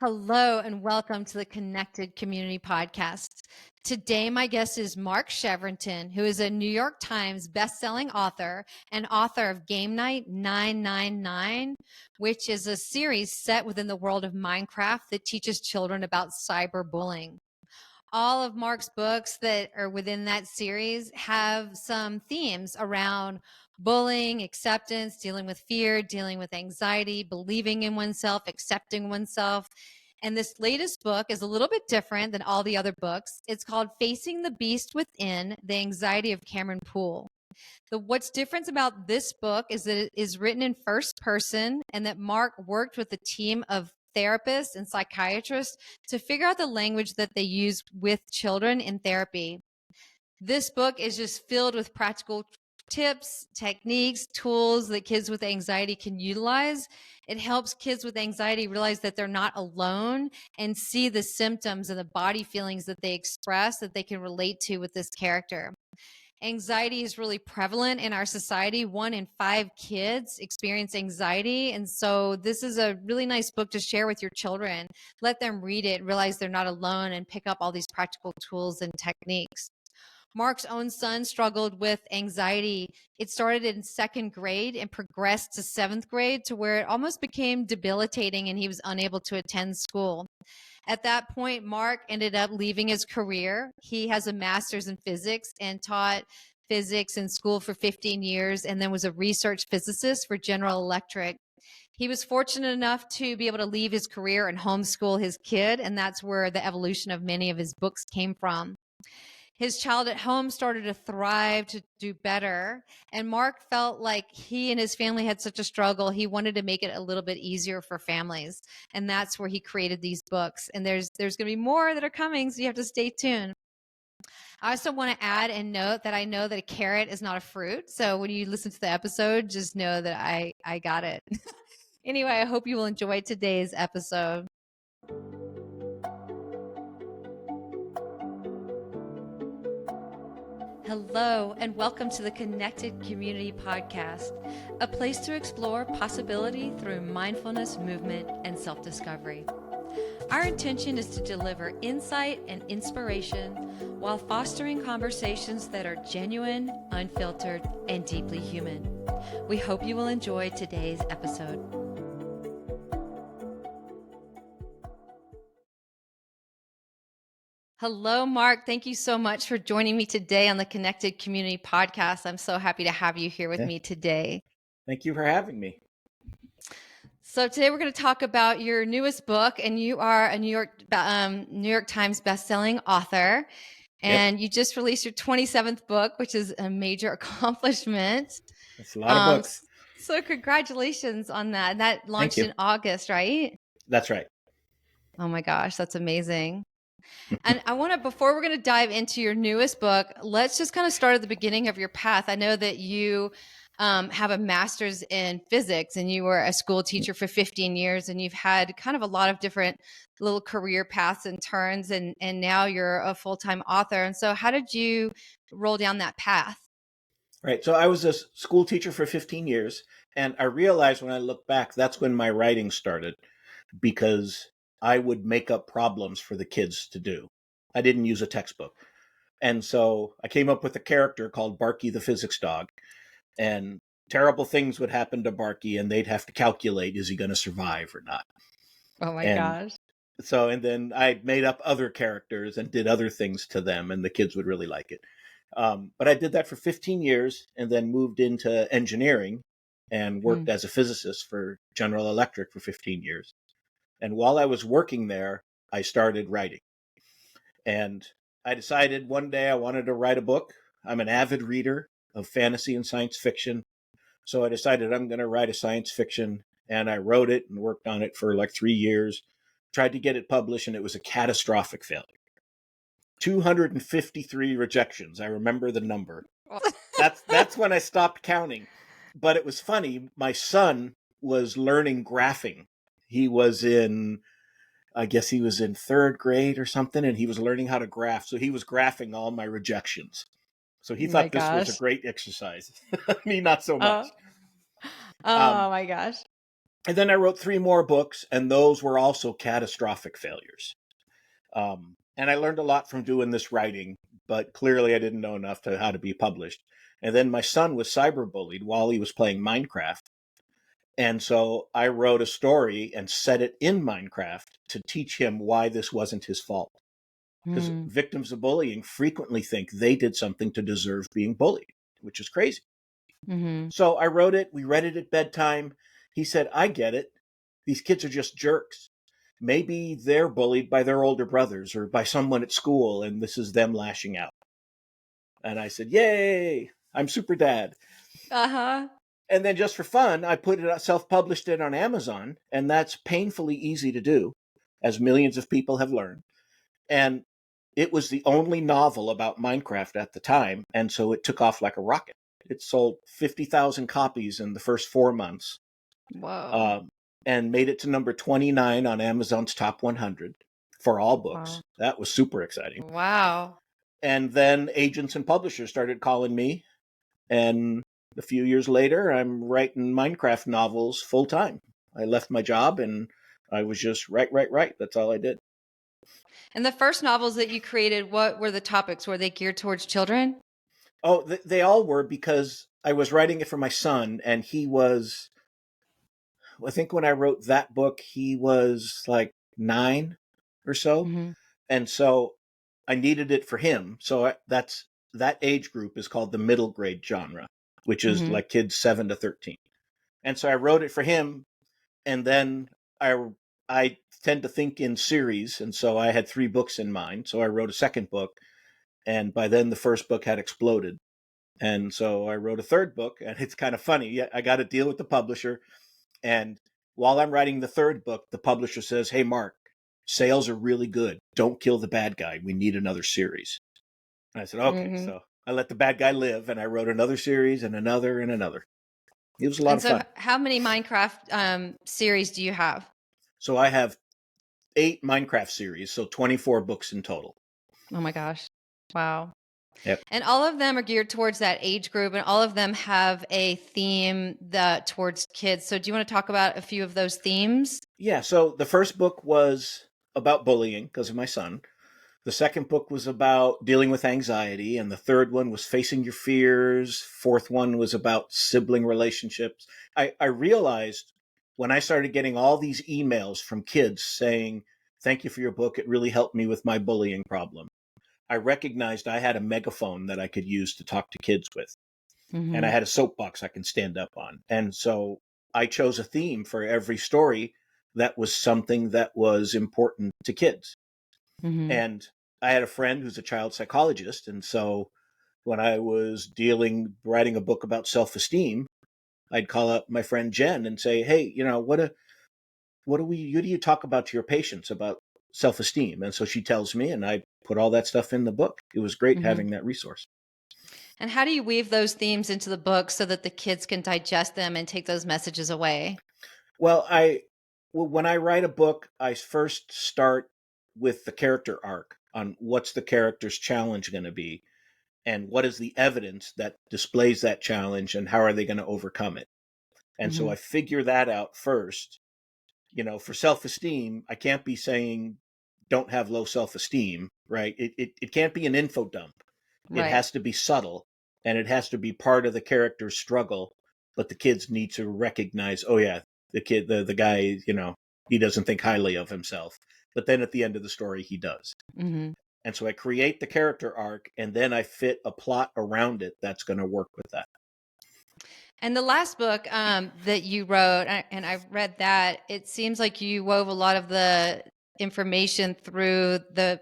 Hello and welcome to the Connected Community Podcast. Today, my guest is Mark Cheverton, who is a New York Times bestselling author and author of Game Night 999, which is a series set within the world of Minecraft that teaches children about cyberbullying. All of Mark's books that are within that series have some themes around bullying, acceptance, dealing with fear, dealing with anxiety, believing in oneself, accepting oneself. And this latest book is a little bit different than all the other books. It's called Facing the Beast Within: The Anxiety of Cameron Poole. What's different about this book is that it is written in first person and that Mark worked with a team of therapists and psychiatrists to figure out the language that they use with children in therapy. This book is just filled with practical tips, techniques, tools that kids with anxiety can utilize. It helps kids with anxiety realize that they're not alone and see the symptoms and the body feelings that they express that they can relate to with this character. Anxiety is really prevalent in our society. 1 in 5 kids experience anxiety. And so this is a really nice book to share with your children. Let them read it, realize they're not alone, and pick up all these practical tools and techniques. Mark's own son struggled with anxiety. It started in 2nd grade and progressed to 7th grade to where it almost became debilitating and he was unable to attend school. At that point, Mark ended up leaving his career. He has a master's in physics and taught physics in school for 15 years and then was a research physicist for General Electric. He was fortunate enough to be able to leave his career and homeschool his kid, and that's where the evolution of many of his books came from. His child at home started to thrive, to do better. And Mark felt like he and his family had such a struggle. He wanted to make it a little bit easier for families. And that's where he created these books. And there's going to be more that are coming, so you have to stay tuned. I also want to add and note that I know that a carrot is not a fruit. So when you listen to the episode, just know that I got it. Anyway, I hope you will enjoy today's episode. Hello, and welcome to the Connected Community Podcast, a place to explore possibility through mindfulness, movement, and self-discovery. Our intention is to deliver insight and inspiration while fostering conversations that are genuine, unfiltered, and deeply human. We hope you will enjoy today's episode. Hello, Mark. Thank you so much for joining me today on the Connected Community Podcast. I'm so happy to have you here with me today. Thank you for having me. So today we're going to talk about your newest book, and you are a New York Times bestselling author, and you just released your 27th book, which is a major accomplishment. That's a lot of books. So congratulations on that. And that launched in August, right? That's right. Oh my gosh, that's amazing. And I want to, before we're going to dive into your newest book, let's just kind of start at the beginning of your path. I know that you have a master's in physics and you were a school teacher for 15 years and you've had kind of a lot of different little career paths and turns, and now you're a full-time author. And so how did you roll down that path? Right. So I was a school teacher for 15 years, and I realized when I look back, that's when my writing started, because I would make up problems for the kids to do. I didn't use a textbook. And so I came up with a character called Barky the physics dog, and terrible things would happen to Barky and they'd have to calculate, is he going to survive or not? Oh my gosh. So, and then I made up other characters and did other things to them, and the kids would really like it. But I did that for 15 years and then moved into engineering and worked as a physicist for General Electric for 15 years. And while I was working there, I started writing. And I decided one day I wanted to write a book. I'm an avid reader of fantasy and science fiction. So I decided I'm going to write a science fiction. And I wrote it and worked on it for like 3 years, tried to get it published, and it was a catastrophic failure. 253 rejections. I remember the number. That's when I stopped counting. But it was funny. My son was learning graphing. He was in, I guess he was in 3rd grade or something, and he was learning how to graph. So he was graphing all my rejections. So he thought this was a great exercise. Me, not so much. Oh my gosh. And then I wrote 3 more books, and those were also catastrophic failures. And I learned a lot from doing this writing, but clearly I didn't know enough to how to be published. And then my son was cyberbullied while he was playing Minecraft. And so I wrote a story and set it in Minecraft to teach him why this wasn't his fault. Because Mm. victims of bullying frequently think they did something to deserve being bullied, which is crazy. Mm-hmm. So I wrote it. We read it at bedtime. He said, I get it. These kids are just jerks. Maybe they're bullied by their older brothers or by someone at school, and this is them lashing out. And I said, yay, I'm super dad. Uh-huh. And then just for fun, I put it, self-published it on Amazon, and that's painfully easy to do, as millions of people have learned. And it was the only novel about Minecraft at the time, and so it took off like a rocket. It sold 50,000 copies in the first 4 months, Whoa. um, and made it to number 29 on Amazon's top 100 for all books. Wow. That was super exciting. Wow. And then agents and publishers started calling me, and a few years later, I'm writing Minecraft novels full time. I left my job and I was just write. That's all I did. And the first novels that you created, what were the topics? Were they geared towards children? Oh, they all were, because I was writing it for my son, and he was, I think when I wrote that book, he was like 9 or so. Mm-hmm. And so I needed it for him. So that age group is called the middle grade genre, which is Mm-hmm. like kids 7 to 13. And so I wrote it for him. And then I tend to think in series. And so I had 3 books in mind. So I wrote a second book. And by then the first book had exploded. And so I wrote a third book, and it's kind of funny. Yeah, I got to deal with the publisher. And while I'm writing the third book, the publisher says, hey, Mark, sales are really good. Don't kill the bad guy. We need another series. And I said, okay. Mm-hmm. So I let the bad guy live, and I wrote another series and another and another. It was a lot And of so fun. how many Minecraft series do you have? So I have 8 Minecraft series, so 24 books in total. Oh my gosh. Wow. Yep. And all of them are geared towards that age group, and all of them have a theme that towards kids. So do you want to talk about a few of those themes? Yeah. So the first book was about bullying because of my son. The second book was about dealing with anxiety, and the third one was facing your fears. Fourth one was about sibling relationships. I realized when I started getting all these emails from kids saying, thank you for your book. It really helped me with my bullying problem. I recognized I had a megaphone that I could use to talk to kids with, and I Mm-hmm. had a soapbox I can stand up on. And so I chose a theme for every story that was something that was important to kids. Mm-hmm. And I had a friend who's a child psychologist. And so when I was writing a book about self-esteem, I'd call up my friend Jen and say, hey, what do you talk about to your patients about self-esteem? And so she tells me, and I put all that stuff in the book. It was great Mm-hmm. having that resource. And how do you weave those themes into the book so that the kids can digest them and take those messages away? Well, when I write a book, I first start with the character arc on what's the character's challenge going to be, and what is the evidence that displays that challenge, and how are they going to overcome it. And so Mm-hmm. I figure that out first. For self-esteem, I can't be saying don't have low self-esteem, right? It can't be an info dump. It Right. has to be subtle, and it has to be part of the character's struggle. But the kids need to recognize, oh yeah, the guy, he doesn't think highly of himself. But then at the end of the story, he does. Mm-hmm. And so I create the character arc, and then I fit a plot around it that's going to work with that. And the last book that you wrote, and I read that, it seems like you wove a lot of the information through the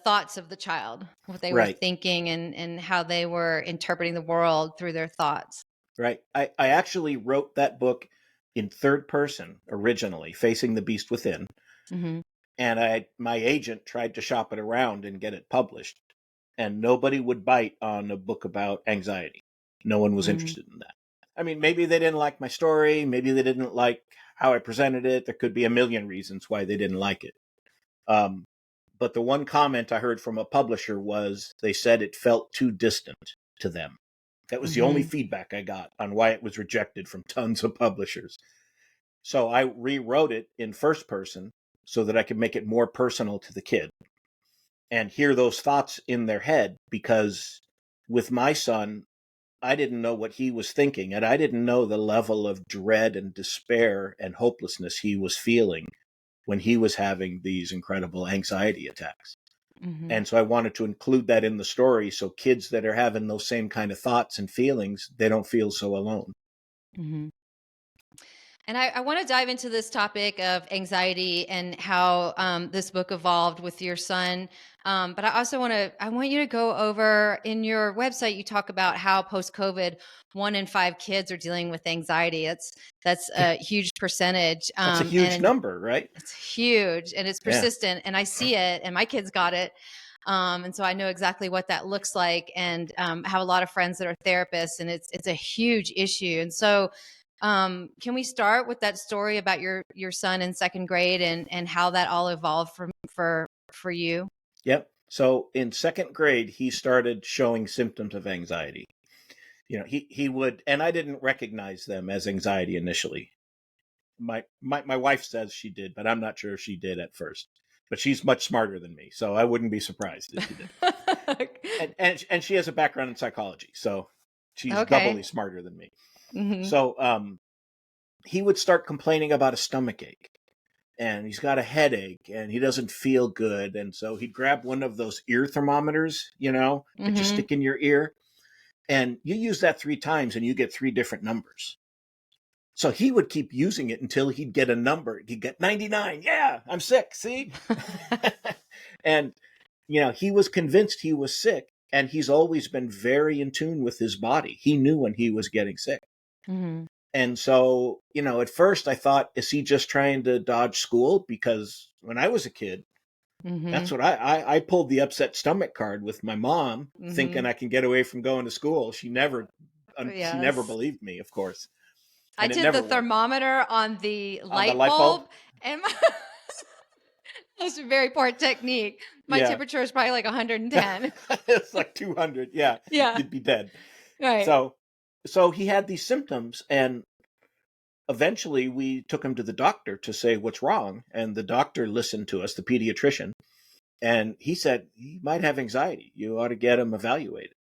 thoughts of the child, what they were Right, thinking and how they were interpreting the world through their thoughts. right. I actually wrote that book in third person originally, facing the beast within. Mm-hmm. And my agent tried to shop it around and get it published, and nobody would bite on a book about anxiety. No one was Mm-hmm. interested in that. I mean, maybe they didn't like my story, maybe they didn't like how I presented it. There could be a million reasons why they didn't like it. um, but the one comment I heard from a publisher was they said it felt too distant to them. That was the only Mm-hmm. feedback I got on why it was rejected from tons of publishers. So I rewrote it in first person so that I could make it more personal to the kid and hear those thoughts in their head, because with my son, I didn't know what he was thinking, and I didn't know the level of dread and despair and hopelessness he was feeling when he was having these incredible anxiety attacks. Mm-hmm. And so I wanted to include that in the story so kids that are having those same kind of thoughts and feelings, they don't feel so alone. Mm-hmm. And I want to dive into this topic of anxiety and how this book evolved with your son. But I want you to go over in your website. You talk about how post-COVID, 1 in 5 kids are dealing with anxiety. That's a huge percentage, That's a huge and number, right? it's huge, and it's Yeah. persistent. And I see it, and my kids got it. And so I know exactly what that looks like, and have a lot of friends that are therapists, and it's a huge issue. And so, can we start with that story about your son in second grade and how that all evolved for you? Yep. So in second grade, he started showing symptoms of anxiety. He would, and I didn't recognize them as anxiety initially. My wife says she did, but I'm not sure if she did at first. But she's much smarter than me, so I wouldn't be surprised if she did. And she has a background in psychology, so she's doubly Okay. smarter than me. Hmm. So he would start complaining about a stomach ache, and he's got a headache, and he doesn't feel good, and so he'd grab one of those ear thermometers, that you Hmm. stick in your ear, and you use that 3 times, and you get 3 different numbers. So he would keep using it until he'd get a number. He'd get 99. Yeah, I'm sick. See? And, he was convinced he was sick. And he's always been very in tune with his body. He knew when he was getting sick. Hmm. And so, at first I thought, is he just trying to dodge school? Because when I was a kid, Hmm. that's what I pulled the upset stomach card with my mom, thinking Hmm. I can get away from going to school. She never Yes. believed me, of course. I And it did the never worked. thermometer on the On the light light bulb? bulb, and that's a very poor technique. My Yeah. temperature is probably like 110. It's like 200. Yeah, Yeah. you'd be dead. Right. So he had these symptoms, and eventually we took him to the doctor to say what's wrong. And the doctor listened to us, the pediatrician, and he said he might have anxiety. You ought to get him evaluated.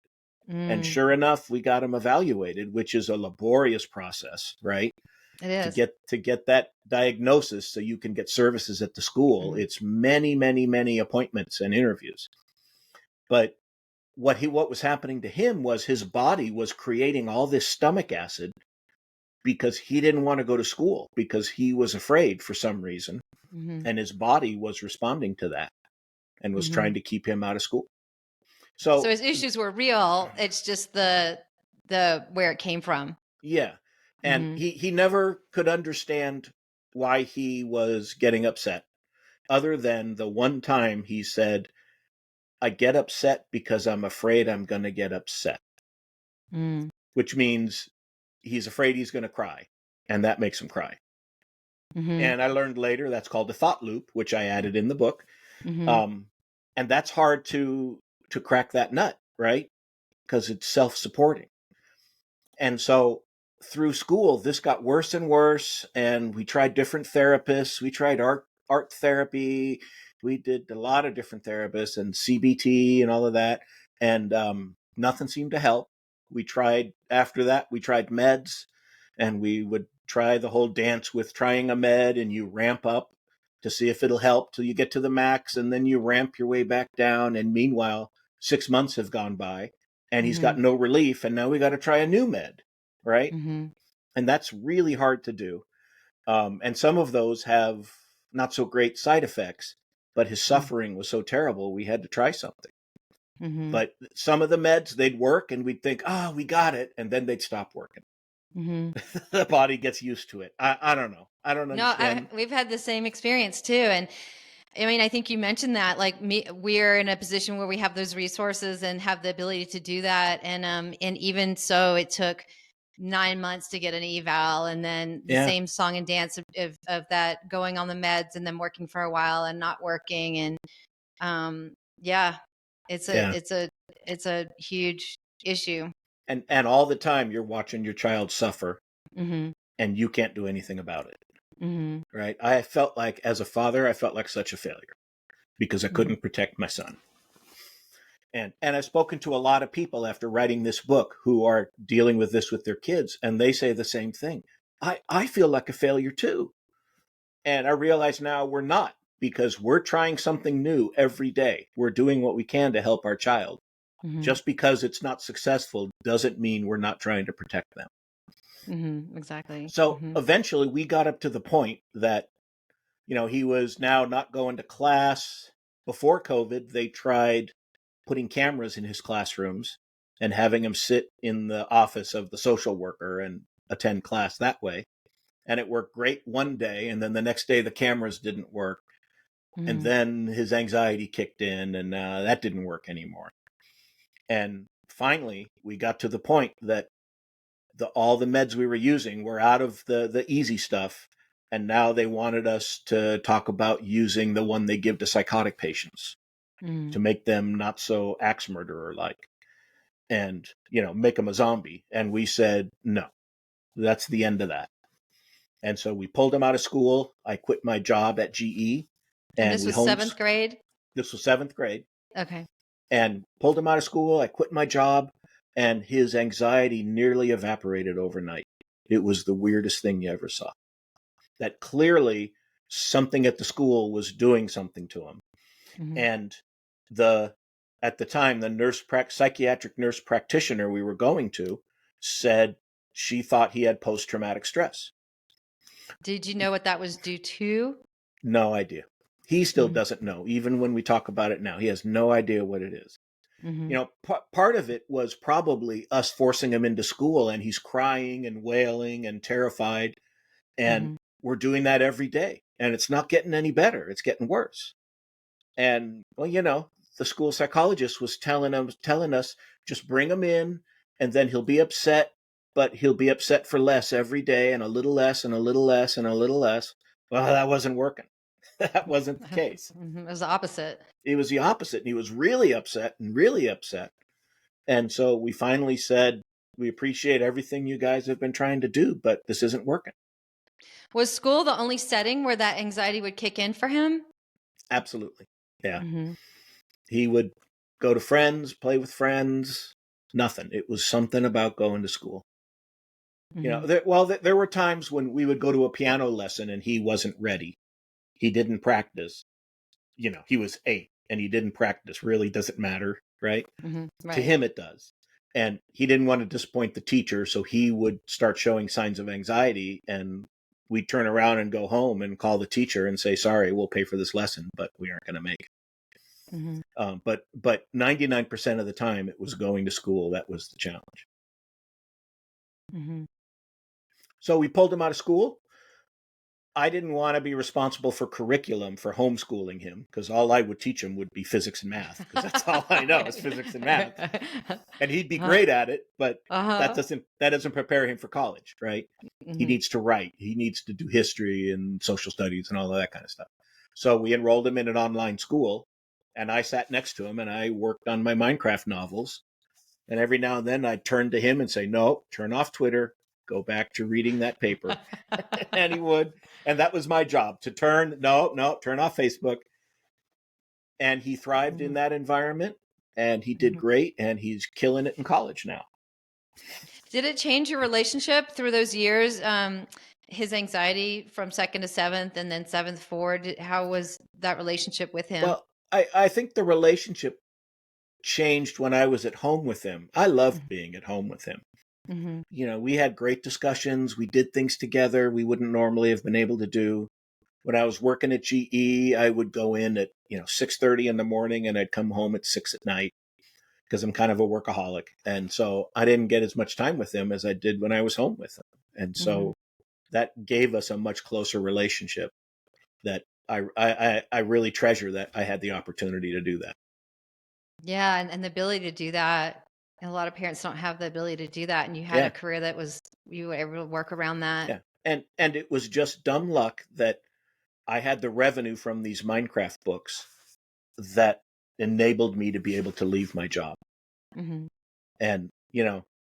And Mm, sure enough, we got him evaluated, which is a laborious process, right? it To is. get that diagnosis so you can get services at the school. Mm, It's many, many, many appointments and interviews. But what was happening to him was his body was creating all this stomach acid because he didn't want to go to school because he was afraid for some reason, hmm. and his body was responding to that and was Hmm. trying to keep him out of school. So So his issues were real. It's just the where it came from. yeah, and Hmm. he never could understand why he was getting upset, other than the one time he said, I get upset because I'm afraid I'm going to get upset, Mm, which means he's afraid he's going to cry, and that makes him cry. hmm. And I learned later that's called a thought loop, which I added in the book. Hmm. Um, and that's hard to crack that nut, right? Because it's self-supporting. And so through school, this got worse and worse. And we tried different therapists. We tried art therapy. We did a lot of different therapists and CBT and all of that. And nothing seemed to help. We tried after that. We tried meds, and we would try the whole dance with trying a med, and you ramp up to see if it'll help till you get to the max, and then you ramp your way back down. And meanwhile, 6 months have gone by, and he's got Hmm. no relief, and now we got to try a new med, right? Hmm. And that's really hard to do. And some of those have not so great side effects, but his suffering was so terrible, we had to try something. Hmm. But some of the meds, they'd work, and we'd think, oh, we got it, and then they'd stop working. Hmm. The body gets used to it. I don't know. I don't No, understand. we've had the same experience too, and I mean, I think you mentioned that, like me, we're in a position where we have those resources and have the ability to do that. And even so, it took 9 months to get an eval, and then the Yeah, same song and dance of that going on the meds and then working for a while and not working. And yeah, it's a, yeah. it's a, it's a huge issue. And all the time you're watching your child suffer, Hmm. and you can't do anything about it. Mm-hmm. right? I felt like, as a father, I felt like such a failure because I Mm-hmm. couldn't protect my son. And I've spoken to a lot of people after writing this book who are dealing with this with their kids, and they say the same thing. I feel like a failure too. And I realize now we're not, because we're trying something new every day. We're doing what we can to help our child. Mm-hmm. Just because it's not successful doesn't mean we're not trying to protect them. Mm-hmm. Exactly. So Mm-hmm. eventually we got up to the point that, he was now not going to class. Before COVID, they tried putting cameras in his classrooms and having him sit in the office of the social worker and attend class that way. And it worked great one day. And then the next day, the cameras didn't work. And Mm-hmm. then his anxiety kicked in, and that didn't work anymore. And finally, we got to the point that all the meds we were using were out of the easy stuff. And now they wanted us to talk about using the one they give to psychotic patients Mm-hmm. to make them not so axe murderer like, and, make them a zombie. And we said, no, that's the end of that. And so we pulled him out of school. I quit my job at GE, And and this we was seventh grade. this was seventh grade, Okay. and pulled him out of school. I quit my job, and his anxiety nearly evaporated overnight. It was the weirdest thing you ever saw. That clearly something at the school was doing something to him. Mm-hmm. And at the time, the psychiatric nurse practitioner we were going to said she thought he had post-traumatic stress. Did you know what that was due to? No idea. He still Mm-hmm. doesn't know. Even when we talk about it now, he has no idea what it is. Mm-hmm. Part of it was probably us forcing him into school, and he's crying and wailing and terrified. And Mm-hmm. we're doing that every day. And it's not getting any better. It's getting worse. And, well, the school psychologist was telling us, just bring him in, and then he'll be upset, but he'll be upset for less every day, and a little less and a little less and a little less. Well, that wasn't working. That wasn't the case. Mm-hmm. It was the opposite. It was the opposite. And he was really upset and really upset. And so we finally said, we appreciate everything you guys have been trying to do, but this isn't working. Was school the only setting where that anxiety would kick in for him? Absolutely. Yeah. Mm-hmm. He would go to friends, play with friends, nothing. It was something about going to school. Mm-hmm. There were times when we would go to a piano lesson and he wasn't ready. He didn't practice. He was 8 and he didn't practice. Really doesn't matter, right? Mm-hmm. Right. To him, it does. And he didn't want to disappoint the teacher, so he would start showing signs of anxiety, and we'd turn around and go home and call the teacher and say, sorry, we'll pay for this lesson, but we aren't going to make it. Mm-hmm. But 99% of the time it was going to school. That was the challenge. Mm-hmm. So we pulled him out of school. I didn't want to be responsible for curriculum for homeschooling him, because all I would teach him would be physics and math, because that's all I know is physics and math. And he'd be great at it, but that doesn't prepare him for college, right? Mm-hmm. He needs to write. He needs to do history and social studies and all of that kind of stuff. So we enrolled him in an online school, and I sat next to him and I worked on my Minecraft novels. And every now and then I'd turn to him and say, no, turn off Twitter, go back to reading that paper. And he would. And that was my job, to turn off Facebook. And he thrived in that environment, and he did great, and he's killing it in college now. Did it change your relationship through those years? His anxiety from second to seventh and then seventh forward, how was that relationship with him? Well, I think the relationship changed when I was at home with him. I loved being at home with him. Mm-hmm. We had great discussions. We did things together we wouldn't normally have been able to do. When I was working at GE, I would go in at 6:30 in the morning, and I'd come home at 6 at night, because I'm kind of a workaholic. And so I didn't get as much time with him as I did when I was home with him. And so that gave us a much closer relationship that I really treasure, that I had the opportunity to do that. Yeah, and the ability to do that. And a lot of parents don't have the ability to do that. And you had a career that you were able to work around that. Yeah. And it was just dumb luck that I had the revenue from these Minecraft books that enabled me to be able to leave my job. Mm-hmm. And,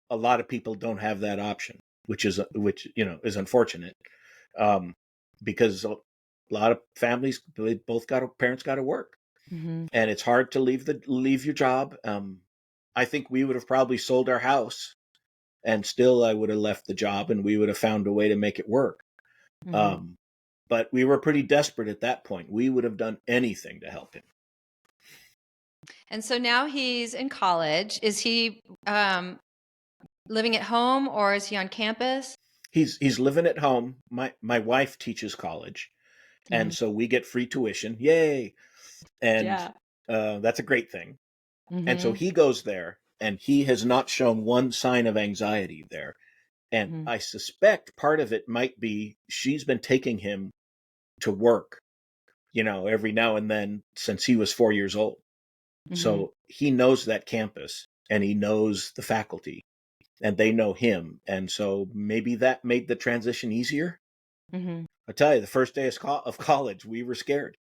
a lot of people don't have that option, which is unfortunate. because a lot of families, parents got to work, Mm-hmm. and it's hard to leave your job. I think we would have probably sold our house, and still I would have left the job, and we would have found a way to make it work. Mm-hmm. Um, but we were pretty desperate at that point. We would have done anything to help him. And so now he's in college. Is he living at home or is he on campus? He's living at home. My wife teaches college, Mm-hmm. and so we get free tuition. Yay! And Yeah. that's a great thing. And so Mm-hmm. he goes there, and he has not shown one sign of anxiety there. And Mm-hmm. I suspect part of it might be she's been taking him to work, every now and then since he was 4 years old. Mm-hmm. So he knows that campus, and he knows the faculty, and they know him. And so maybe that made the transition easier. Mm-hmm. I tell you, the first day of college, we were scared.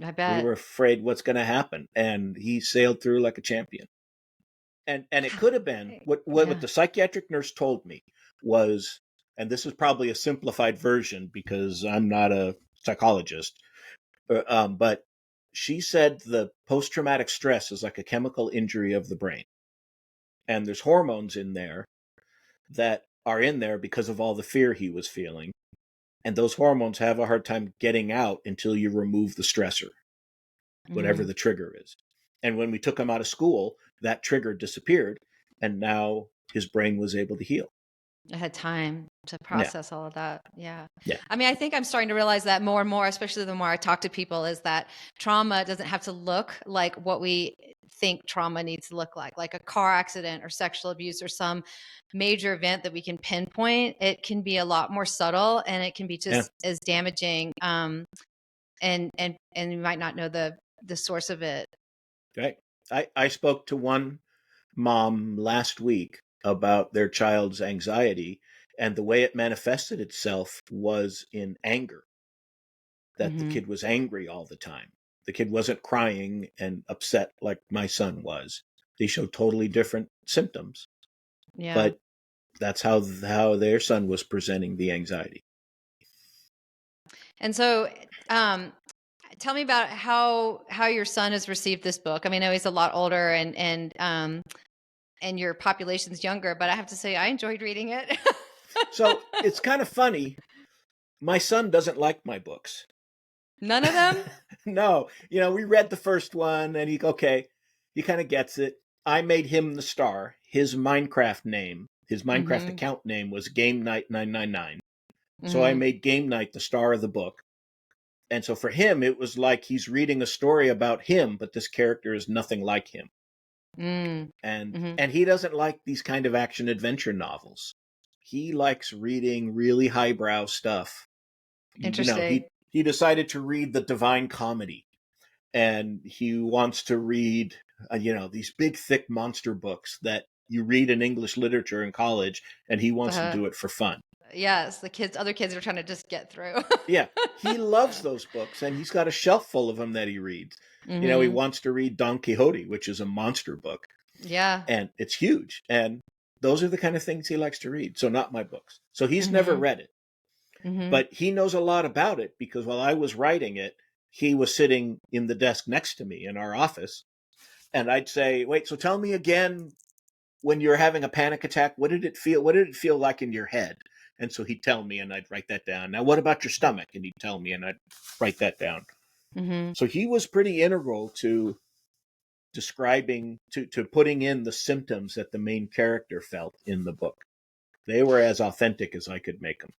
I We bet. were afraid what's going to happen. And he sailed through like a champion. And it could have been what Yeah. the psychiatric nurse told me was, and this is probably a simplified version because I'm not a psychologist, but she said the post-traumatic stress is like a chemical injury of the brain, and there's hormones in there that are in there because of all the fear he was feeling, and those hormones have a hard time getting out until you remove the stressor, whatever Mm. the trigger is. And when we took him out of school, that trigger disappeared, and now his brain was able to heal. I had time to Yeah, process all of that. Yeah. yeah, I mean, I think I'm starting to realize that more and more, especially the more I talk to people, is that trauma doesn't have to look like what we think trauma needs to look like a car accident or sexual abuse or some major event that we can pinpoint. It can be a lot more subtle and it can be yeah. just as damaging. And you might not know the source of it. Right. I spoke to one mom last week about their child's anxiety, and the way it manifested itself was in anger, that the Mm-hmm. kid was angry all the time. The kid wasn't crying and upset like my son was. They showed totally different symptoms, Yeah. but that's how their son was presenting the anxiety. And so, tell me about how your son has received this book. I mean, I know he's a lot older and your population's younger, but I have to say I enjoyed reading it. So it's kind of funny. My son doesn't like my books. None of them? No, we read the first one, and he kind of gets it. I made him the star. His Minecraft Mhm. account name was Game Night 999. So I Mhm. made Game Night the star of the book. And so for him, it was like he's reading a story about him, but this character is nothing like him. Mm. And Mhm. and he doesn't like these kind of action adventure novels. He likes reading really highbrow stuff. Interesting. He decided to read the Divine Comedy, and he wants to read these big thick monster books that you read in English literature in college, and he wants to Uh, do it for fun. yes, other kids are trying to just get through. Yeah, he loves those books, and he's got a shelf full of them that he reads. He Mhm. wants to read Don Quixote, which is a monster book, Yeah. and it's huge, and those are the kind of things he likes to read. So not my books. So he's never Mhm. read it, Mhm. but he knows a lot about it because while I was writing it, he was sitting in the desk next to me in our office. And I'd say, wait, so tell me again, when you're having a panic attack, what did it feel? What did it feel like in your head? And so he'd tell me, and I'd write that down. Now, what about your stomach? And he'd tell me, and I'd write that down. Mhm. So he was pretty integral to describing, to putting in the symptoms that the main character felt in the book. They were as authentic as I could make them.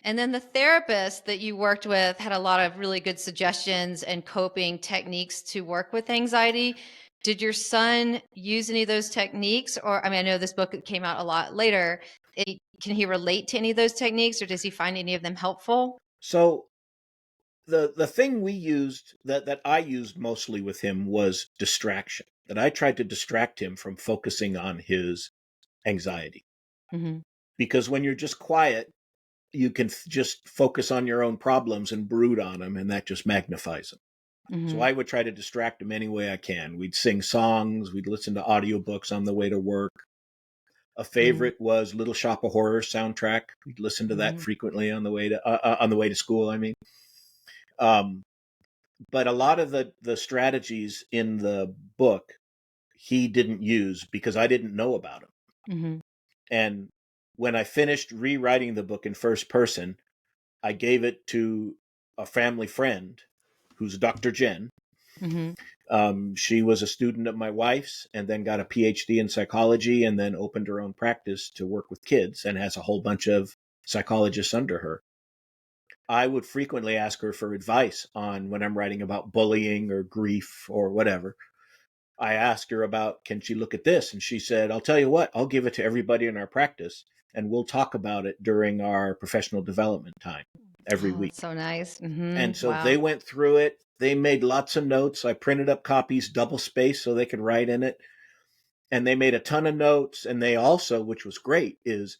And then the therapist that you worked with had a lot of really good suggestions and coping techniques to work with anxiety. Did your son use any of those techniques? Or, I mean, I know this book came out a lot later. Can he relate to any of those techniques or does he find any of them helpful? So the thing we used that I used mostly with him was distraction. That I tried to distract him from focusing on his anxiety. Mm-hmm. Because when you're just quiet, you can just focus on your own problems and brood on them, and that just magnifies them. So Mm-hmm. I would try to distract him any way I can. We'd sing songs, we'd listen to audiobooks on the way to work. A favorite was Little Shop of Horrors soundtrack. We'd listen to that frequently on the way to school. I mean, um, but a lot of the strategies in the book he didn't use because I didn't know about them. Mm-hmm. And when I finished rewriting the book in first person, I gave it to a family friend who's Dr. Jen. She was a student of my wife's and then got a PhD in psychology and then opened her own practice to work with kids and has a whole bunch of psychologists under her. I would frequently ask her for advice on when I'm writing about bullying or grief or whatever. I asked her about, can she look at this? And she said, I'll tell you what, I'll give it to everybody in our practice and we'll talk about it during our professional development time every week. That's so nice. And so Wow. they went through it. They made lots of notes. I printed up copies, double spaced, so they could write in it. And they made a ton of notes. And they also, which was great, is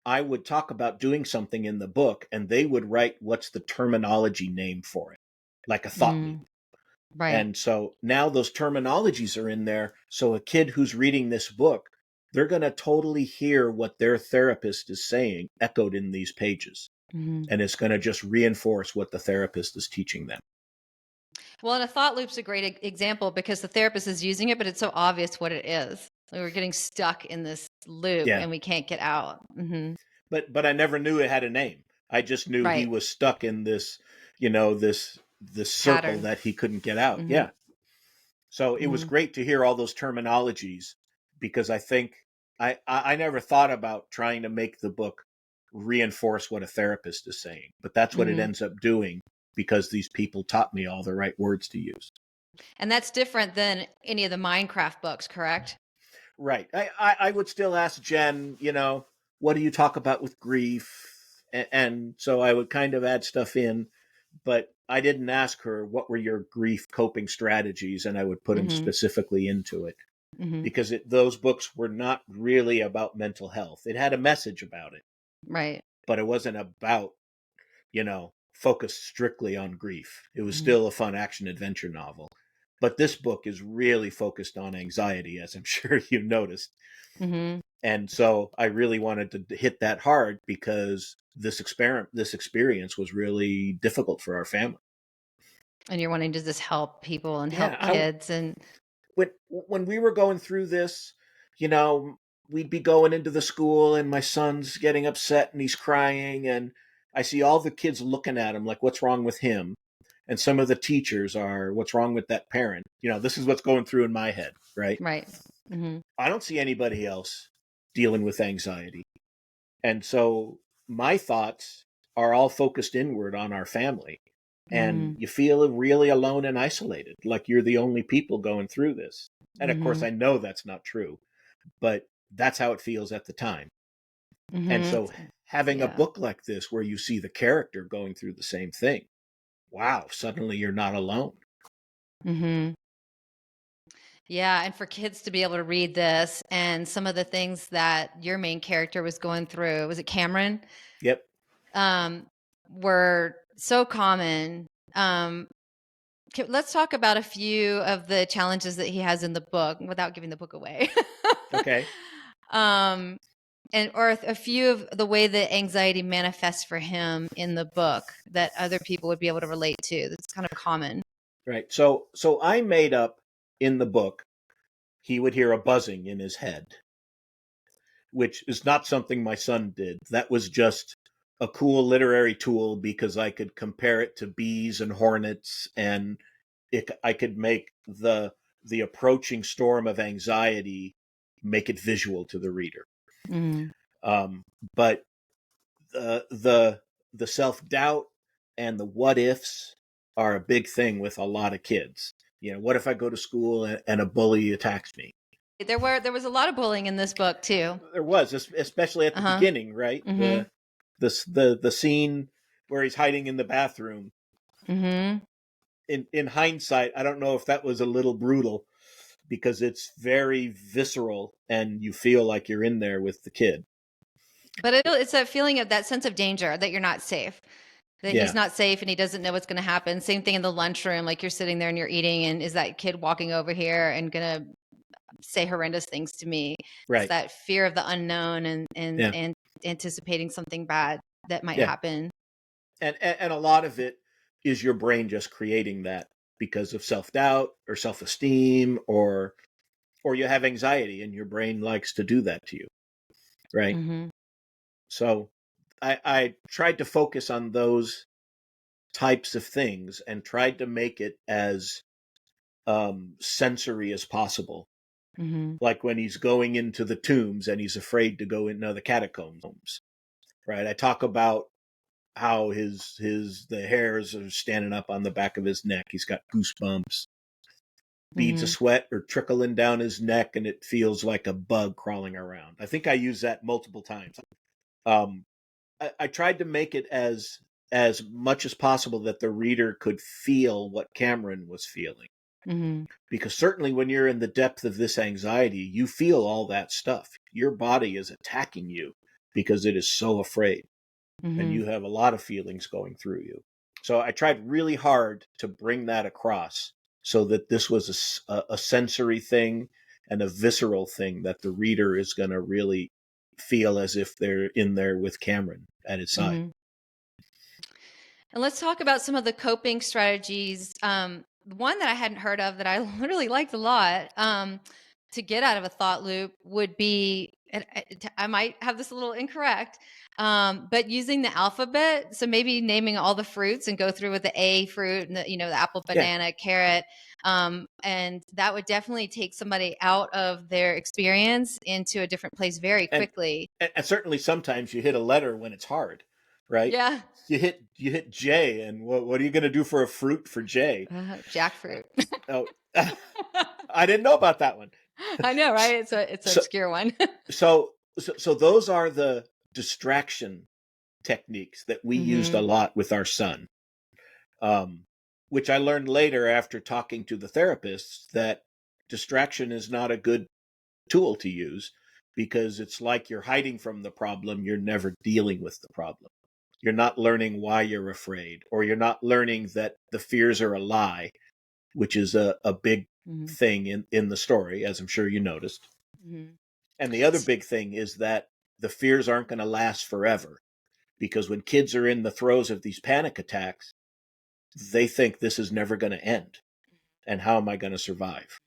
I would talk about doing something in the book and they would write what's the terminology name for it, like a thought loop. Right. And so now those terminologies are in there. So a kid who's reading this book, they're going to totally hear what their therapist is saying echoed in these pages. And it's going to just reinforce what the therapist is teaching them. Well, and a thought loop's a great example because the therapist is using it, but it's so obvious what it is. We're getting stuck in this loop and we can't get out. But I never knew it had a name. I just knew he was stuck in this, this circle pattern that he couldn't get out. Yeah. So it was great to hear all those terminologies because I think I never thought about trying to make the book reinforce what a therapist is saying, but that's what it ends up doing because these people taught me all the right words to use. And that's different than any of the Minecraft books, correct? Right. I would still ask Jen, what do you talk about with grief? And so I would kind of add stuff in, but I didn't ask her what were your grief coping strategies, and I would put them specifically into it because those books were not really about mental health. It had a message about it. Right. But it wasn't about, focused strictly on grief. It was still a fun action adventure novel. But this book is really focused on anxiety, as I'm sure you noticed. And so I really wanted to hit that hard because this experience was really difficult for our family. And you're wanting to just help people and help kids. And when we were going through this, we'd be going into the school and my son's getting upset and he's crying. And I see all the kids looking at him like, what's wrong with him? And some of the teachers are, what's wrong with that parent? This is what's going through in my head, right? Right. I don't see anybody else dealing with anxiety. And so my thoughts are all focused inward on our family. And you feel really alone and isolated, like you're the only people going through this. And of course, I know that's not true, but that's how it feels at the time. And so having a book like this where you see the character going through the same thing, wow, suddenly you're not alone. Yeah. And for kids to be able to read this and some of the things that your main character was going through, was it Cameron? Yep. Were so common. Let's talk about a few of the challenges that he has in the book without giving the book away. Okay. Or a few of the way that anxiety manifests for him in the book that other people would be able to relate to. That's kind of common. Right. So I made up in the book, he would hear a buzzing in his head, which is not something my son did. That was just a cool literary tool because I could compare it to bees and hornets, and I could make the approaching storm of anxiety, make it visual to the reader. But the self-doubt and the what ifs are a big thing with a lot of kids. What if I go to school and a bully attacks me? There was a lot of bullying in this book too. There was, especially at the beginning, right? The scene where he's hiding in the bathroom. In hindsight, I don't know if that was a little brutal because it's very visceral and you feel like you're in there with the kid. But it's that feeling of that sense of danger, that you're not safe, that he's not safe and he doesn't know what's going to happen. Same thing in the lunchroom, like you're sitting there and you're eating and is that kid walking over here and going to say horrendous things to me. It's Right. that fear of the unknown Yeah. and anticipating something bad that might Yeah. happen. And a lot of it is your brain just creating that because of self-doubt or self-esteem, or you have anxiety and your brain likes to do that to you, right? Mm-hmm. So I tried to focus on those types of things and tried to make it as sensory as possible. Mm-hmm. Like when he's going into the tombs and he's afraid to go into the catacombs, right? I talk about how the hairs are standing up on the back of his neck. He's got goosebumps, beads Mm-hmm. of sweat are trickling down his neck, and it feels like a bug crawling around. I think I used that multiple times. Um, I tried to make it as much as possible that the reader could feel what Cameron was feeling. Mm-hmm. Because certainly when you're in the depth of this anxiety, you feel all that stuff. Your body is attacking you because it is so afraid, and Mm-hmm. you have a lot of feelings going through you. So I tried really hard to bring that across so that this was a sensory thing and a visceral thing that the reader is going to really feel as if they're in there with Cameron at his side. Mm-hmm. And let's talk about some of the coping strategies. One that I hadn't heard of that I literally liked a lot, to get out of a thought loop would be, and I might have this a little incorrect, but using the alphabet. So maybe naming all the fruits and go through with the A fruit and the apple, Yeah. banana, carrot. And that would definitely take somebody out of their experience into a different place very And, quickly. and certainly sometimes you hit a letter when it's hard, right? Yeah. You hit J, and what are you going to do for a fruit for J? Jackfruit. Oh, I didn't know about that one. I know, right? It's an So, obscure one. so those are the distraction techniques that we used a Mm-hmm. lot with our son, which I learned later after talking to the therapists that distraction is not a good tool to use because it's like you're hiding from the problem. You're never dealing with the problem. You're not learning why you're afraid, or you're not learning that the fears are a lie, which is a big Mm-hmm. thing in the story, as I'm sure you noticed. Mm-hmm. And the other big thing is that the fears aren't going to last forever, because when kids are in the throes of these panic attacks, they think this is never going to end. And how am I going to survive?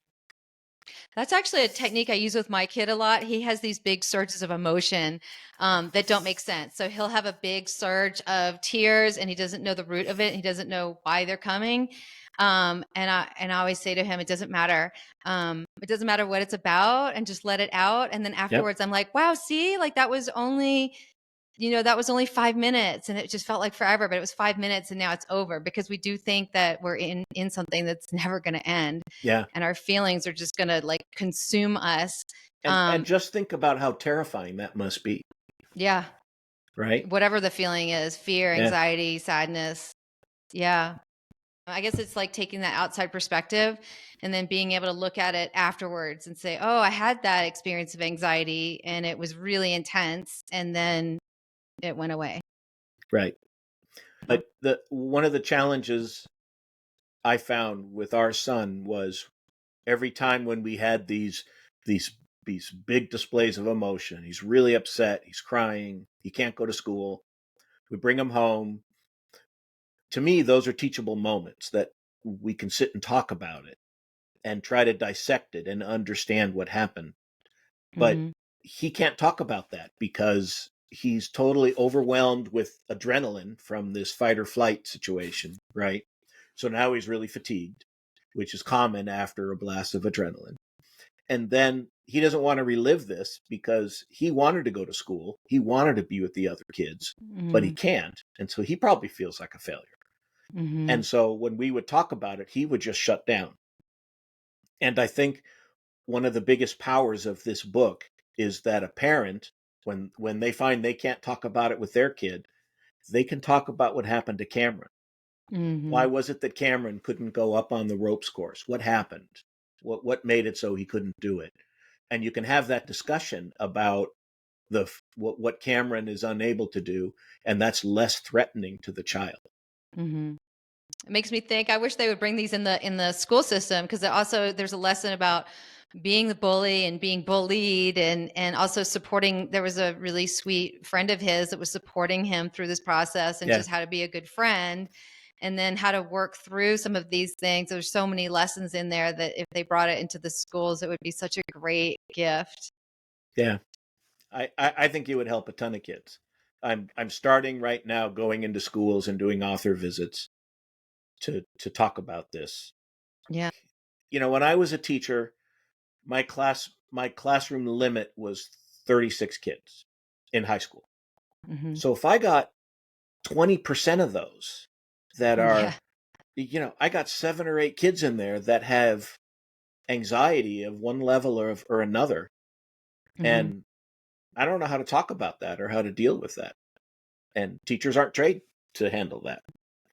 That's actually a technique I use with my kid a lot. He has these big surges of emotion that don't make sense. So he'll have a big surge of tears and he doesn't know the root of it. He doesn't know why they're coming. And I always say to him, it doesn't matter. It doesn't matter what it's about, and just let it out. And then Yep. afterwards, I'm like, wow, see, like that was only 5 minutes, and it just felt like forever, but it was 5 minutes and now it's over, because we do think that we're in something that's never going to end. Yeah. And our feelings are just going to like consume us. And just think about how terrifying that must be. Yeah. Right? Whatever the feeling is, fear, Yeah. anxiety, sadness. Yeah. I guess it's like taking that outside perspective and then being able to look at it afterwards and say, oh, I had that experience of anxiety and it was really intense, and then it went away. Right. But one of the challenges I found with our son was every time when we had these big displays of emotion, he's really upset, he's crying, he can't go to school, we bring him home. To me, those are teachable moments that we can sit and talk about it and try to dissect it and understand what happened. But Mm-hmm. he can't talk about that because he's totally overwhelmed with adrenaline from this fight or flight situation, right? So now he's really fatigued, which is common after a blast of adrenaline. And then he doesn't want to relive this because he wanted to go to school. He wanted to be with the other kids, but he Mm-hmm. can't. And so he probably feels like a failure. Mm-hmm. And so when we would talk about it, he would just shut down. And I think one of the biggest powers of this book is that a parent, when they find they can't talk about it with their kid, they can talk about what happened to Cameron. Mm-hmm. Why was it that Cameron couldn't go up on the ropes course? What happened? What made it so he couldn't do it? And you can have that discussion about what Cameron is unable to do, and that's less threatening to the child. Mm-hmm. It makes me think, I wish they would bring these in the school system, because also there's a lesson about being the bully and being bullied, and also supporting. There was a really sweet friend of his that was supporting him through this process, and Yeah. just how to be a good friend, and then how to work through some of these things. There's so many lessons in there that if they brought it into the schools, it would be such a great gift. Yeah. I think you would help a ton of kids. I'm starting right now going into schools and doing author visits to talk about this. Yeah. When I was a teacher, my classroom limit was 36 kids in high school. Mm-hmm. So if I got 20% of those that Yeah. are, I got 7 or 8 kids in there that have anxiety of one level or another. Mm-hmm. And I don't know how to talk about that or how to deal with that. And teachers aren't trained to handle that.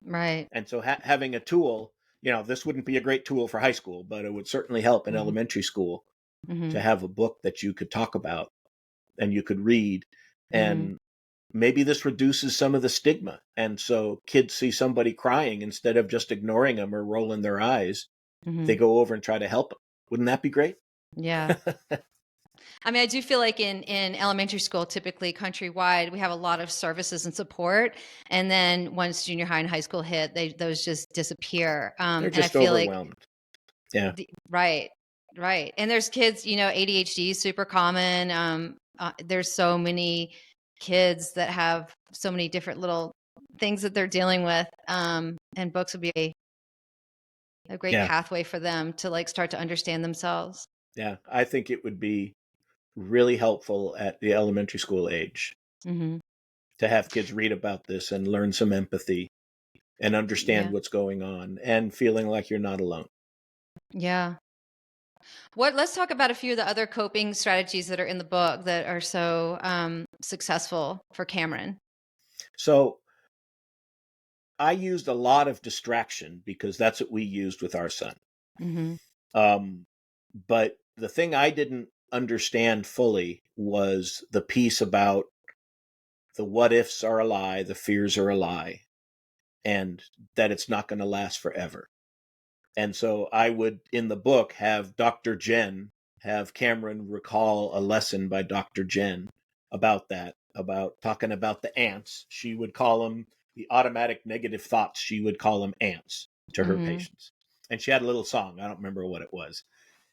Right. And so having a tool, this wouldn't be a great tool for high school, but it would certainly help in Mm-hmm. elementary school Mm-hmm. to have a book that you could talk about and you could read. Mm-hmm. And maybe this reduces some of the stigma. And so kids see somebody crying, instead of just ignoring them or rolling their eyes, Mm-hmm. they go over and try to help them. Wouldn't that be great? Yeah. I mean, I do feel like in elementary school, typically countrywide, we have a lot of services and support. And then once junior high and high school hit, those just disappear. They're And I just feel like overwhelmed. Yeah. right, right. And there's kids, ADHD is super common. There's so many kids that have so many different little things that they're dealing with. And books would be a great Yeah. pathway for them to like start to understand themselves. Yeah. I think it would be really helpful at the elementary school age Mm-hmm. to have kids read about this and learn some empathy and understand Yeah. what's going on and feeling like you're not alone. Yeah. Let's talk about a few of the other coping strategies that are in the book that are so successful for Cameron. So I used a lot of distraction because that's what we used with our son. Mm-hmm. Um, but the thing I didn't understand fully was the piece about the what ifs are a lie, the fears are a lie, and that it's not going to last forever. And so I would, in the book, have Dr. Jen have Cameron recall a lesson by Dr. Jen about that, about talking about the ants. She would call them the automatic negative thoughts. She would call them ants to her Mm-hmm. patients. And she had a little song. I don't remember what it was.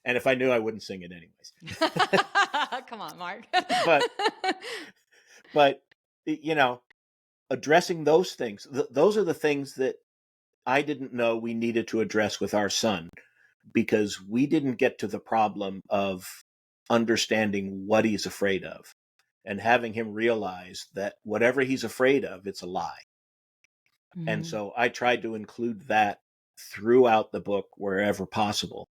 And if I knew, I wouldn't sing it anyways. Come on, Mark. but, but, addressing those things, those are the things that I didn't know we needed to address with our son, because we didn't get to the problem of understanding what he's afraid of and having him realize that whatever he's afraid of, it's a lie. And Mm-hmm. so I tried to include that throughout the book wherever possible,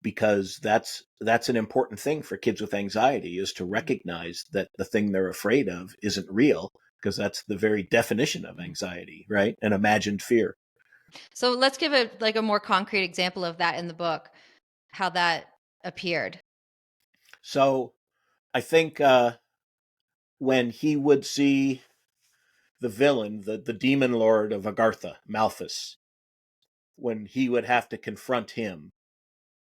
because that's an important thing for kids with anxiety, is to recognize that the thing they're afraid of isn't real, because that's the very definition of anxiety, right? An imagined fear. So let's give a more concrete example of that in the book, how that appeared. So I think when he would see the villain, the demon lord of Agartha, Malthus, when he would have to confront him,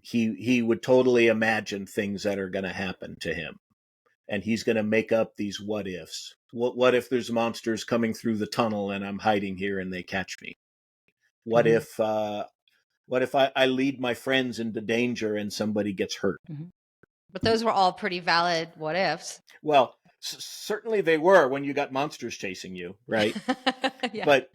he would totally imagine things that are going to happen to him, and he's going to make up these what ifs. What if there's monsters coming through the tunnel and I'm hiding here and they catch me? What Mm-hmm. if I lead my friends into danger and somebody gets hurt? Mm-hmm. But those were all pretty valid what ifs. Well, certainly they were when you got monsters chasing you, right? Yeah. but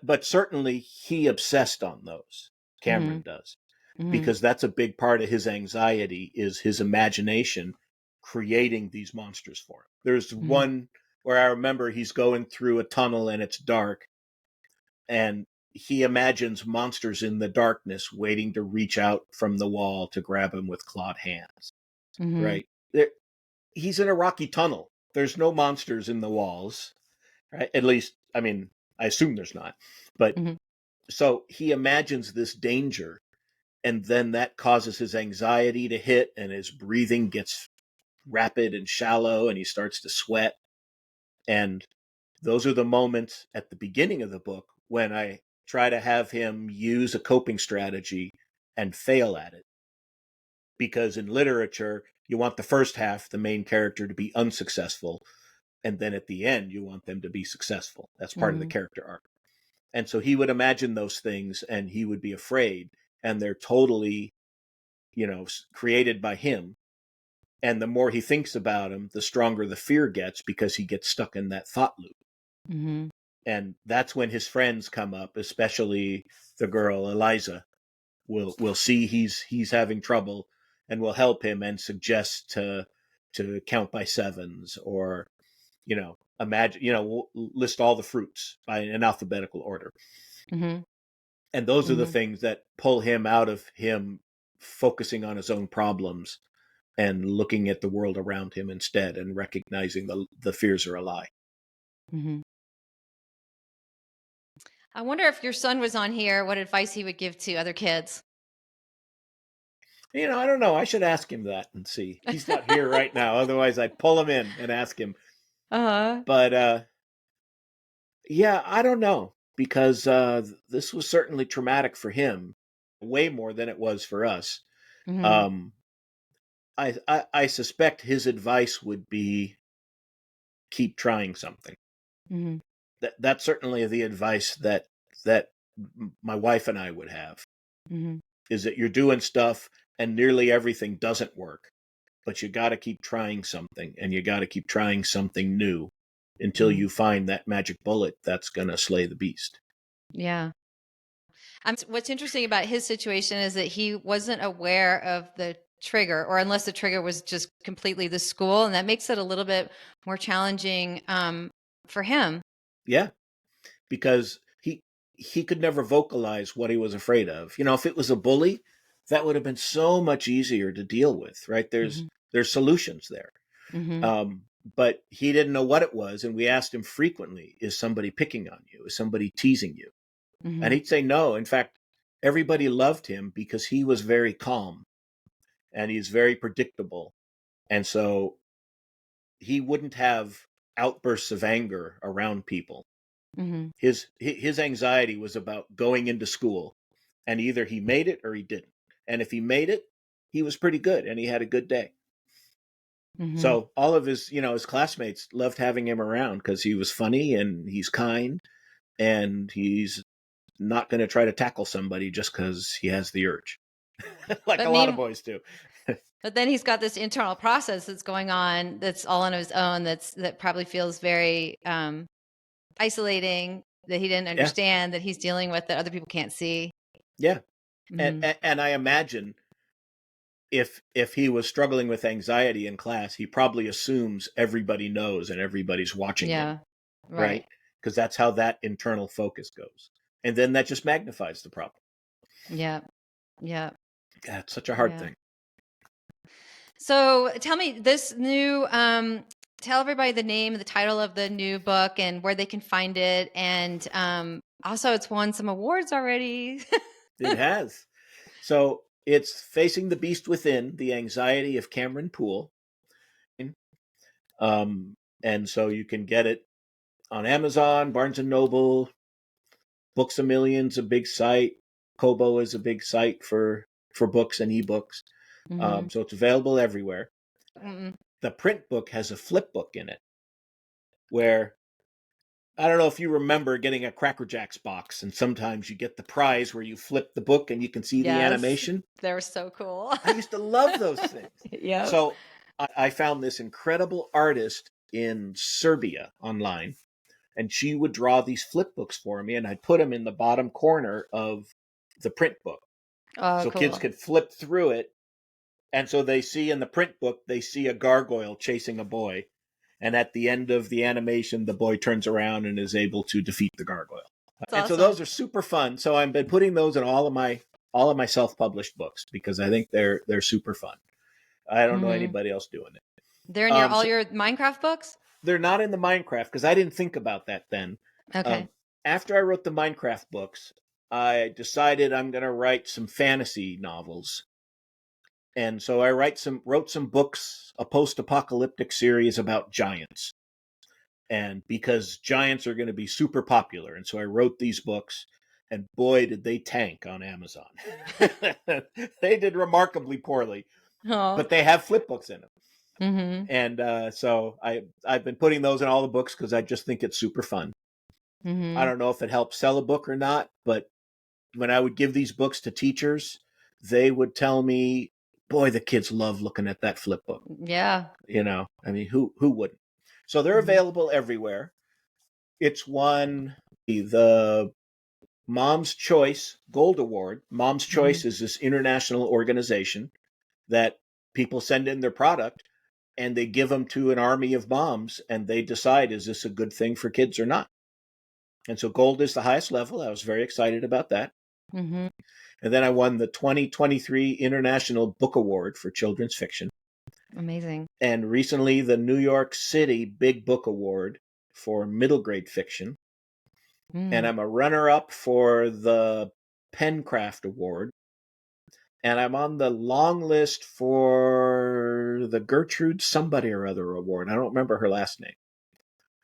but certainly he obsessed on those. Mm-hmm. Cameron does, Mm-hmm. because that's a big part of his anxiety, is his imagination creating these monsters for him. There's Mm-hmm. one where I remember he's going through a tunnel and it's dark, and he imagines monsters in the darkness waiting to reach out from the wall to grab him with clawed hands. Mm-hmm. Right? He's in a rocky tunnel. There's no monsters in the walls, right? At least, I mean, I assume there's not. But Mm-hmm. so he imagines this danger, and then that causes his anxiety to hit, and his breathing gets rapid and shallow, and he starts to sweat. And those are the moments at the beginning of the book when I try to have him use a coping strategy and fail at it. because in literature, you want the first half, the main character, to be unsuccessful. And then at the end, you want them to be successful. That's part of the character arc. And so he would imagine those things and he would be afraid. And they're totally, created by him. And the more he thinks about him, the stronger the fear gets because he gets stuck in that thought loop. Mm-hmm. And that's when his friends come up, especially the girl Eliza. Will see he's having trouble and will help him and suggest to count by sevens, or imagine, we'll list all the fruits by an alphabetical order. Mm-hmm. And those are the Mm-hmm. things that pull him out of him focusing on his own problems and looking at the world around him instead, and recognizing the fears are a lie. Mm-hmm. I wonder if your son was on here, what advice he would give to other kids. I don't know. I should ask him that and see. He's not here right now. Otherwise, I'd pull him in and ask him. Uh-huh. But yeah, I don't know, because this was certainly traumatic for him, way more than it was for us. Mm-hmm. I suspect his advice would be keep trying something. Mm-hmm. That's certainly the advice that my wife and I would have, Mm-hmm. is that you're doing stuff and nearly everything doesn't work, but you got to keep trying something, and you got to keep trying something new until Mm-hmm. you find that magic bullet that's going to slay the beast. Yeah. What's interesting about his situation is that he wasn't aware of the trigger, or unless the trigger was just completely the school. And that makes it a little bit more challenging for him. Yeah, because he could never vocalize what he was afraid of. If it was a bully, that would have been so much easier to deal with, right? Mm-hmm. There's solutions there. Mm-hmm. But he didn't know what it was, and we asked him frequently, is somebody picking on you? Is somebody teasing you? Mm-hmm. And he'd say no. In fact, everybody loved him because he was very calm and he's very predictable. And so he wouldn't have outbursts of anger around people. Mm-hmm. His anxiety was about going into school, and either he made it or he didn't. And if he made it, he was pretty good and he had a good day. Mm-hmm. So all of his classmates loved having him around because he was funny and he's kind, and he's not going to try to tackle somebody just because he has the urge, like But a lot of boys do. But then he's got this internal process that's going on that's all on his own, that probably feels very isolating, that he didn't Yeah, understand, that he's dealing with, that other people can't see. yeah. And Mm-hmm. and I imagine if he was struggling with anxiety in class, he probably assumes everybody knows and everybody's watching him, Yeah. right? Right. Because that's how that internal focus goes, and then that just magnifies the problem. Yeah. Yeah. Yeah, it's such a hard Yeah. thing. So tell me this new, tell everybody the name, the title of the new book, and where they can find it. And also, it's won some awards already. It has. So it's Facing the Beast Within: The Anxiety of Cameron Poole. And so you can get it on Amazon, Barnes and Noble, Books a Million's a big site. Kobo is a big site for books and ebooks. Mm-hmm. So it's available everywhere. Mm-mm. The print book has a flip book in it, where I don't know if you remember getting a Cracker Jacks box, and sometimes you get the prize where you flip the book and you can see the Yes, animation. they're so cool. I used to love those things. Yep. So I found this incredible artist in Serbia online, and she would draw these flip books for me, and I'd put them in the bottom corner of the print book Oh, so kids cool. could flip through it. And so they see in the print book, they see a gargoyle chasing a boy. And at the end of the animation, the boy turns around and is able to defeat the gargoyle. That's And so awesome. those are super fun. So I've been putting those in all of my self-published books because I think they're super fun. I don't know Mm-hmm. anybody else doing it. They're in all So your Minecraft books? they're not in the Minecraft because I didn't think about that then. Okay. After I wrote the Minecraft books, I decided I'm going to write some fantasy novels. And so I wrote some books, a post-apocalyptic series about giants. And because giants are going to be super popular, and so I wrote these books, and boy did they tank on Amazon. They did remarkably poorly. Oh. but they have flip books in them. Mm-hmm. And so I've been putting those in all the books because I just think it's super fun. I Mm-hmm. don't know if it helps sell a book or not, but when I would give these books to teachers, they would tell me, boy, the kids love looking at that flip book. Yeah. I mean, who wouldn't? So they're Mm-hmm. available everywhere. It's won the Mom's Choice Gold Award. Mom's Mm-hmm. Choice is this international organization that people send in their product and they give them to an army of moms and they decide, is this a good thing for kids or not? And so gold is the highest level. I was very excited about that. Mm-hmm. And then I won the 2023 International Book Award for children's fiction. Amazing. And recently the New York City Big Book Award for middle grade fiction. And I'm a runner up for the Pencraft Award. And I'm on the long list for the Gertrude somebody or other award. I don't remember her last name.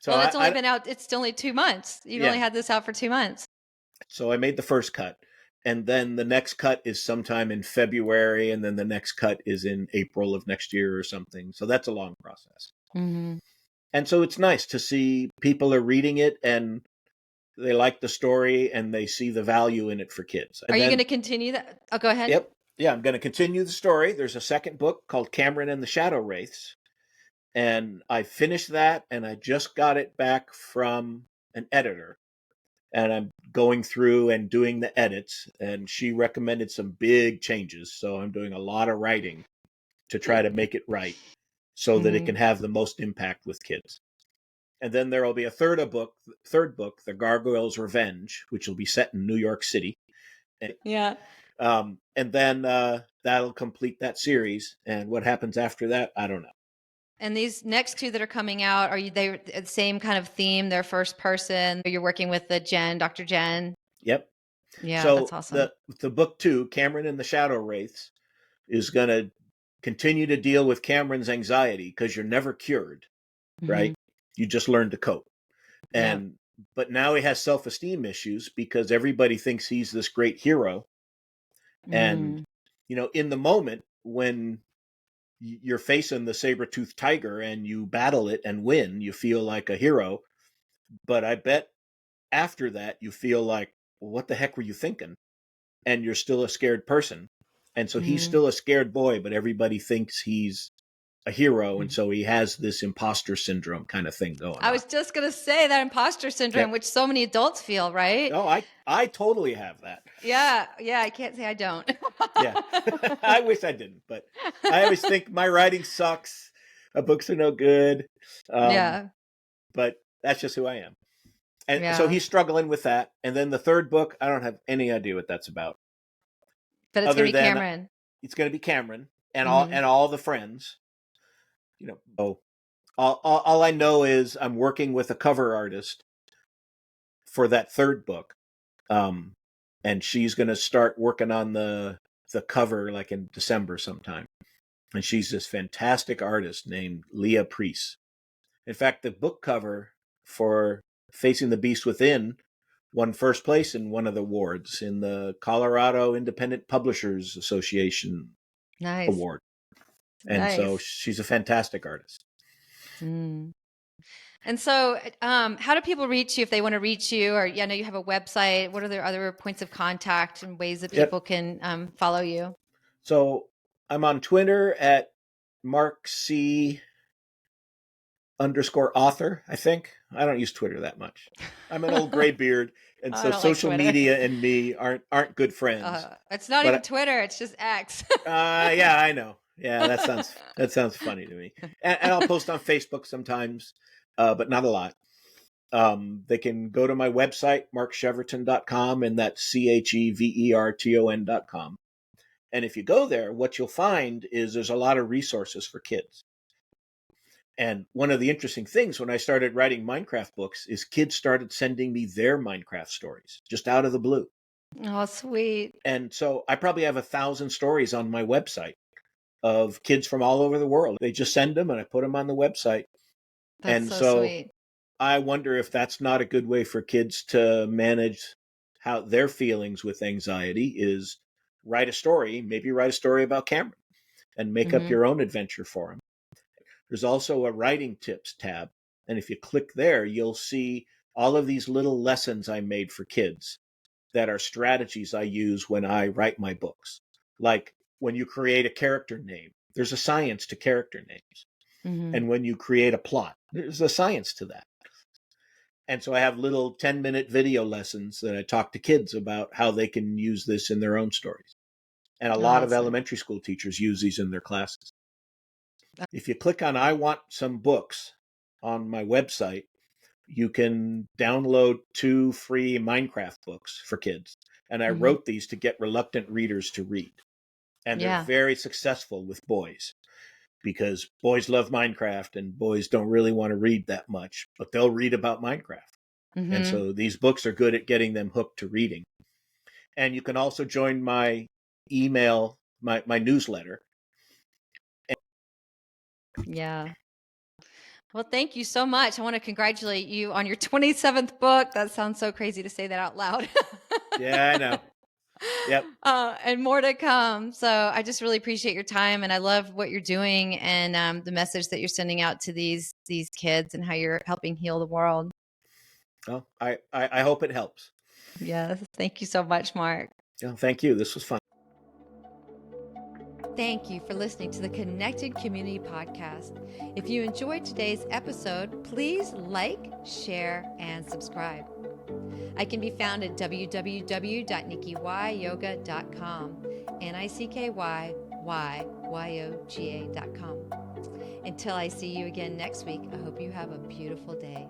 So Well, it's only been out. It's only 2 months. You've only had this out for 2 months. So I made the first cut. And then the next cut is sometime in February. And then the next cut is in April of next year or something. So that's a long process. Mm-hmm. And so it's nice to see people are reading it and they like the story and they see the value in it for kids. And Are you going to continue that? Oh, go ahead. Yep. Yeah, I'm going to continue the story. There's a second book called Cameron and the Shadow Wraiths. And I finished that and I just got it back from an editor. And I'm going through and doing the edits. And she recommended some big changes. So I'm doing a lot of writing to try to make it right so that it can have the most impact with kids. And then there will be a third book, The Gargoyle's Revenge, which will be set in New York City. Yeah. And then that'll complete that series. And what happens after that, I don't know. And these next two that are coming out, they the same kind of theme? They're first person. You're working with Dr. Jen. Yep. Yeah, So that's awesome. The book 2, Cameron and the Shadow Wraiths, is going to continue to deal with Cameron's anxiety because you're never cured, right? You just learn to cope. But now he has self-esteem issues because everybody thinks he's this great hero. And, in the moment when you're facing the saber-toothed tiger and you battle it and win, you feel like a hero. But I bet after that, you feel like, well, what the heck were you thinking? And you're still a scared person. And so he's still a scared boy, but everybody thinks he's a hero. And so he has this imposter syndrome kind of thing going on. I was just going to say that imposter syndrome, which so many adults feel, right? Oh, I totally have that. Yeah. Yeah. I can't say I don't. Yeah. I wish I didn't, but I always think my writing sucks. Books are no good. But that's just who I am. And so he's struggling with that. And then the third book, I don't have any idea what that's about. But it's going to be Cameron. It's going to be Cameron and all the friends. All I know is I'm working with a cover artist for that third book. And she's going to start working on the cover like in December sometime. And she's this fantastic artist named Leah Priest. In fact, the book cover for Facing the Beast Within won first place in one of the awards in the Colorado Independent Publishers Association award. And so she's a fantastic artist. And so how do people reach you if they want to reach you? Or I know you have a website. What are the other points of contact and ways that people can follow you? So I'm on Twitter at MarkC_author, I think. I don't use Twitter that much. I'm an old gray beard, and so social media and me aren't good friends. It's not even Twitter; it's just X. Yeah, I know. Yeah, that sounds funny to me. And I'll post on Facebook sometimes, but not a lot. They can go to my website, markcheverton.com, and that's CHEVERTON.com. And if you go there, what you'll find is there's a lot of resources for kids. And one of the interesting things when I started writing Minecraft books is kids started sending me their Minecraft stories just out of the blue. Oh, sweet. And so I probably have 1,000 stories on my website of kids from all over the world. They just send them and I put them on the website. That's so sweet. I wonder if that's not a good way for kids to manage how their feelings with anxiety is maybe write a story about Cameron. and make up your own adventure for them. There's also a writing tips tab. And if you click there, you'll see all of these little lessons I made for kids that are strategies I use when I write my books. Like when you create a character name, there's a science to character names. And when you create a plot, there's a science to that. And so I have little 10-minute video lessons that I talk to kids about how they can use this in their own stories. And a lot of elementary school teachers use these in their classes. If you click on I want some books on my website, you can download 2 free Minecraft books for kids. And I wrote these to get reluctant readers to read. And they're very successful with boys, because boys love Minecraft and boys don't really want to read that much, but they'll read about Minecraft. And so these books are good at getting them hooked to reading. And you can also join my email, my newsletter. Yeah. Well, thank you so much. I want to congratulate you on your 27th book. That sounds so crazy to say that out loud. Yeah, I know. Yep. And more to come. So I just really appreciate your time, and I love what you're doing, and the message that you're sending out to these kids and how you're helping heal the world. Well, I hope it helps. Yes. Thank you so much, Mark. Yeah, thank you. This was fun. Thank you for listening to the Connected Community Podcast. If you enjoyed today's episode, please like, share, and subscribe. I can be found at www.nikkiyoga.com, NICKYYYOGA.com. Until I see you again next week, I hope you have a beautiful day.